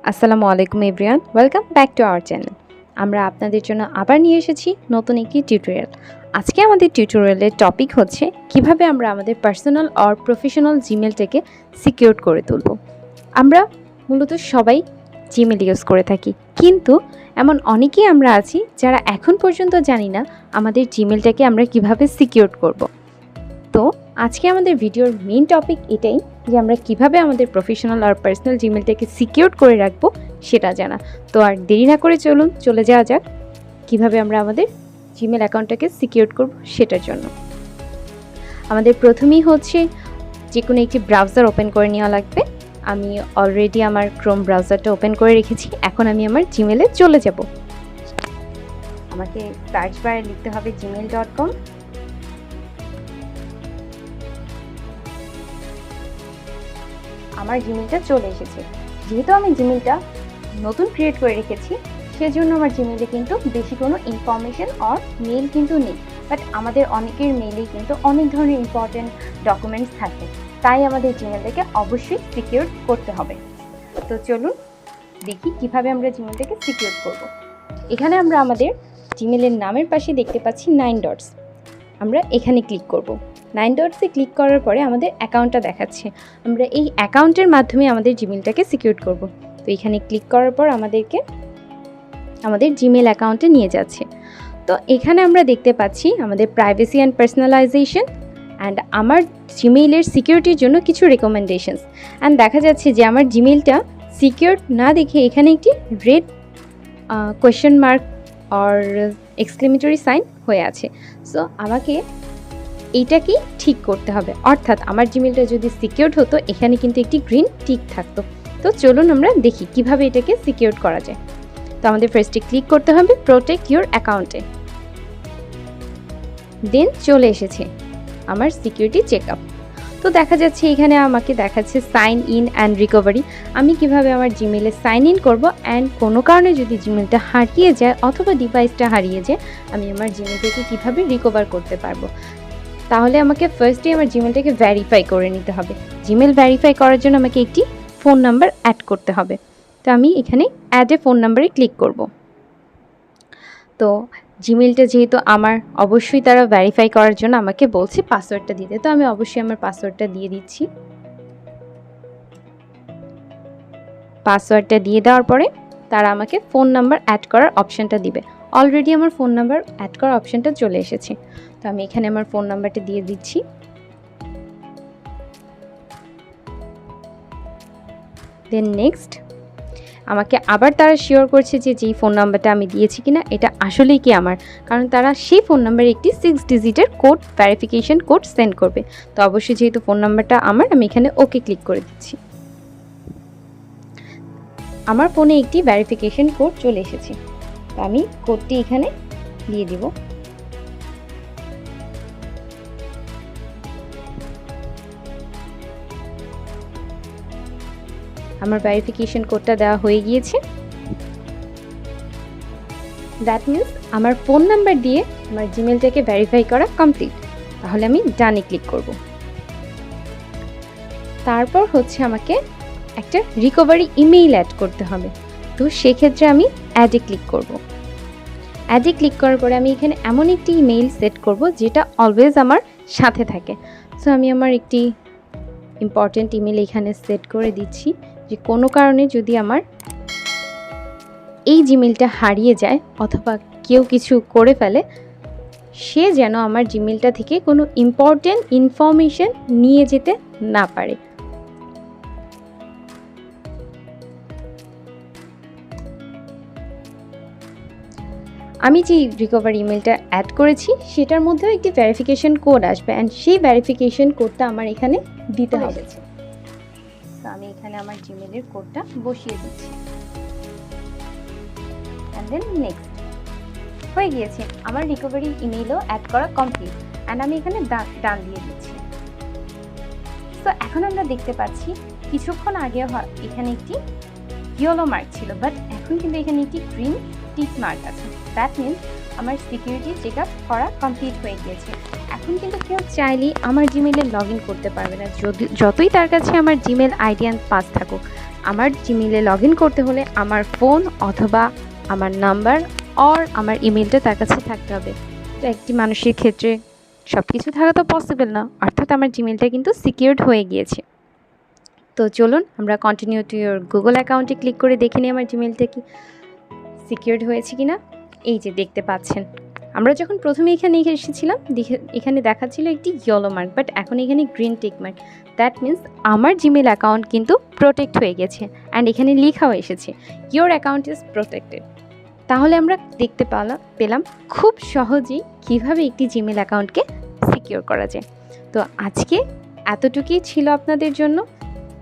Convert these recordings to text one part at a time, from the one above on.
আসসালামু আলাইকুম everyone, welcome back to our channel. আমরা আপনাদের জন্য আবার নিয়ে এসেছি নতুন একটি টিউটোরিয়াল। আজকে আমাদের টিউটোরিয়ালের টপিক হচ্ছে কিভাবে আমরা আমাদের পার্সোনাল আর প্রফেশনাল জিমেলটাকে সিকিউর করে তুলব। আমরা মূলত সবাই জিমেল ইউজ করে থাকি, কিন্তু এমন অনেকেই আমরা আছি যারা এখন পর্যন্ত জানি না আমাদের জিমেলটাকে আমরা কিভাবে সিকিউর করব। তো আজকে আমাদের ভিডিওর মেইন টপিক এটাই যে আমরা কিভাবে আমাদের প্রফেশনাল আর পার্সোনাল জিমেলটাকে সিকিউর করে রাখবো সেটা জানা। তো আর দেরি না করে চলে যাওয়া যাক কিভাবে আমরা আমাদের জিমেল অ্যাকাউন্টটাকে সিকিউর করব সেটার জন্য। আমাদের প্রথমেই হচ্ছে যে কোনো একটি ব্রাউজার ওপেন করে নেওয়া লাগবে। আমি অলরেডি আমার ক্রোম ব্রাউজারটা ওপেন করে রেখেছি। এখন আমি আমার জিমেলে চলে যাব। আমাকে সার্চ বারে লিখতে হবে gmail.com। আমার জিমেলটা চলে এসেছে। যেহেতু আমি জিমেলটা নতুন ক্রিয়েট করে রেখেছি, সেজন্য আমার জিমেলে কিন্তু বেশি কোনো ইনফরমেশন আর মেল কিন্তু নেই। বাট আমাদের অনেকের মেলেই কিন্তু অনেক ধরনের ইম্পর্টেন্ট ডকুমেন্টস থাকে, তাই আমাদের জিমেলটাকে অবশ্যই সিকিউর করতে হবে। তো চলুন দেখি কিভাবে আমরা জিমেলটাকে সিকিউর করব। এখানে আমরা আমাদের জিমেলের নামের পাশে দেখতে পাচ্ছি 9 ডটস। আমরা এখানে ক্লিক করব। 9 ডটসে ক্লিক করার পরে আমাদের অ্যাকাউন্টটা দেখাচ্ছে। আমরা এই অ্যাকাউন্টের মাধ্যমে আমাদের জিমেলটাকে সিকিউর করব। তো এখানে ক্লিক করার পর আমাদেরকে আমাদের জিমেল অ্যাকাউন্টে নিয়ে যাচ্ছে। তো এখানে আমরা দেখতে পাচ্ছি আমাদের প্রাইভেসি অ্যান্ড পার্সোনালাইজেশন অ্যান্ড আমার জিমেইলের সিকিউরিটির জন্য কিছু রেকমেন্ডেশনস। অ্যান্ড দেখা যাচ্ছে যে আমার জিমেলটা সিকিউর না দেখে এখানে একটি রেড কোয়েশ্চেন মার্ক আর এক্সক্লেমেটরি সাইন হয়ে আছে। সো আমাকে এইটাকেই ঠিক করতে হবে, অর্থাৎ আমার জিমেলটা যদি সিকিউরড হতো এখানে কিন্তু একটি গ্রিন টিক থাকতো। তো চলুন আমরা দেখি কিভাবে এটাকে সিকিউর করা যায়। তো আমাদের ফার্স্টে ক্লিক করতে হবে প্রোটেক্ট ইউর অ্যাকাউন্টে। দেন চলে এসেছে আমার সিকিউরিটি চেক আপ। তো দেখা যাচ্ছে এখানে আমাকে দেখাচ্ছে সাইন ইন অ্যান্ড রিকভারি। আমি কিভাবে আমার জিমেলে সাইন ইন করবো অ্যান্ড কোনো কারণে যদি জিমেলটা হারিয়ে যায় অথবা ডিভাইসটা হারিয়ে যায়, আমি আমার জিমেলটাকে কিভাবে রিকভার করতে পারবো। তাহলে আমাকে ফার্স্টে আমার জিমেলটাকে ভেরিফাই করে নিতে হবে। জিমেল ভেরিফাই করার জন্য আমাকে একটি ফোন নাম্বার অ্যাড করতে হবে। তো আমি এখানে অ্যাড এ ফোন নাম্বারে ক্লিক করব। তো জিমেলটা যেহেতু আমার, অবশ্যই তারা ভেরিফাই করার জন্য আমাকে বলছে পাসওয়ার্ডটা দিতে। তো আমি অবশ্যই আমার পাসওয়ার্ডটা দিয়ে দিচ্ছি। পাসওয়ার্ডটা দিয়ে দেওয়ার পরে তারা আমাকে ফোন নাম্বার অ্যাড করার অপশানটা দিবে। অলরেডি আমার ফোন নাম্বার অ্যাড করার অপশানটা চলে এসেছে। তো আমি এখানে আমার ফোন নাম্বারটা দিয়ে দিচ্ছি। দেন নেক্সট আমাকে আবার তারা শিওর করছে যে যেই ফোন নাম্বারটা আমি দিয়েছি কিনা এটা আসলেই কি আমার, কারণ তারা সেই ফোন নাম্বারে একটি 6 ডিজিটের কোড, ভেরিফিকেশন কোড সেন্ড করবে। তো অবশ্যই যেহেতু ফোন নাম্বারটা আমার, আমি এখানে ওকে ক্লিক করে দিচ্ছি। আমার ফোনে একটি ভেরিফিকেশন কোড চলে এসেছে। তো আমি কোডটি এখানে দিয়ে দিব। আমার ভেরিফিকেশন কোডটা দেওয়া হয়ে গিয়েছে। দ্যাট মিনস আমার ফোন নাম্বার দিয়ে আমার জিমেলটাকে ভেরিফাই করা কমপ্লিট। তাহলে আমি ডানে ক্লিক করব। তারপর হচ্ছে আমাকে একটা রিকভারি ইমেইল অ্যাড করতে হবে। তো সেক্ষেত্রে আমি অ্যাডে ক্লিক করব। অ্যাডে ক্লিক করার পরে আমি এখানে এমন একটি ইমেইল সেট করব যেটা অলওয়েজ আমার সাথে থাকে। সো আমি আমার একটি ইম্পর্টেন্ট ইমেল এখানে সেট করে দিচ্ছি যে কোনো কারণে যদি আমার এই জিমেলটা হারিয়ে যায় অথবা কেউ কিছু করে ফেলে, সে যেন আমার জিমেলটা থেকে কোনো ইম্পর্টেন্ট ইনফরমেশন নিয়ে যেতে না পারে। আমি যে রিকভারি ইমেলটা অ্যাড করেছি সেটার মধ্যেও একটি ভেরিফিকেশন কোড আসবে অ্যান্ড সেই ভেরিফিকেশন কোডটা আমার এখানে দিতে হবে। তো আমি এখানে আমার জিমেলের কোডটা বসিয়ে দিচ্ছি। অ্যান্ড দেন নেক্সট হয়ে গিয়েছে। আমার রিকভারি ইমেইলও অ্যাড করা কমপ্লিট অ্যান্ড আমি এখানে ডান দিয়ে দিচ্ছি। তো এখন আমরা দেখতে পাচ্ছি কিছুক্ষণ আগেও এখানে একটি ইয়েলো মার্ক ছিল, বাট এখন কিন্তু এখানে একটি গ্রিন টিক মার্ক আছে। দ্যাট মিনস আমার সিকিউরিটি চেক আপ করা কমপ্লিট হয়ে গিয়েছে। এখন কিন্তু কেউ চাইলেই আমার জিমেলে লগ ইন করতে পারবে না, যতই তার কাছে আমার জিমেল আইডি অ্যান্ড পাস থাকুক। আমার জিমেইলে লগ ইন করতে হলে আমার ফোন অথবা আমার নাম্বার অর আমার ইমেলটা তার কাছে থাকতে হবে। তো একটি মানুষের ক্ষেত্রে সব কিছু থাকা তো পসিবল না, অর্থাৎ আমার জিমেলটা কিন্তু সিকিউরড হয়ে গিয়েছে। তো চলুন আমরা কন্টিনিউ টু ইয়োর গুগল অ্যাকাউন্টে ক্লিক করে দেখে নিই আমার জিমেলটা কি সিকিউরড হয়েছে কি না। এই যে দেখতে পাচ্ছেন, আমরা যখন প্রথমে এখানে এসেছিলাম এখানে দেখাচ্ছিল একটি ইয়েলো মার্ক, বাট এখন এখানে green tick mark. That means আমার জিমেল অ্যাকাউন্ট কিন্তু প্রোটেক্ট হয়ে গেছে, অ্যান্ড এখানে লেখাও এসেছে ইয়োর অ্যাকাউন্ট ইজ প্রোটেক্টেড। তাহলে আমরা দেখতে পেলাম খুব সহজেই কীভাবে একটি জিমেল অ্যাকাউন্টকে সিকিউর করা যায়। তো আজকে এতটুকুই ছিল আপনাদের জন্য।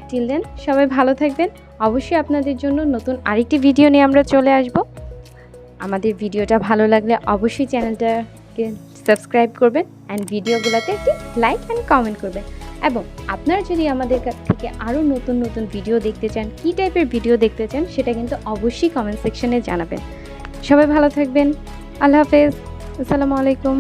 টিল দেন সবাই ভালো থাকবেন। অবশ্যই আপনাদের জন্য নতুন আরেকটি ভিডিও নিয়ে আমরা চলে আসব। আমাদের ভিডিওটা ভালো লাগলে অবশ্যই চ্যানেলটাকে সাবস্ক্রাইব করবেন, অ্যান্ড ভিডিওগুলোতে একটি লাইক অ্যান্ড কমেন্ট করবেন। এবং আপনারা যদি আমাদের কাছ থেকে আরও নতুন নতুন ভিডিও দেখতে চান, কী টাইপের ভিডিও দেখতে চান, সেটা কিন্তু অবশ্যই কমেন্ট সেকশনে জানাবেন। সবাই ভালো থাকবেন। আল্লাহ হাফেজ। আসসালামু আলাইকুম।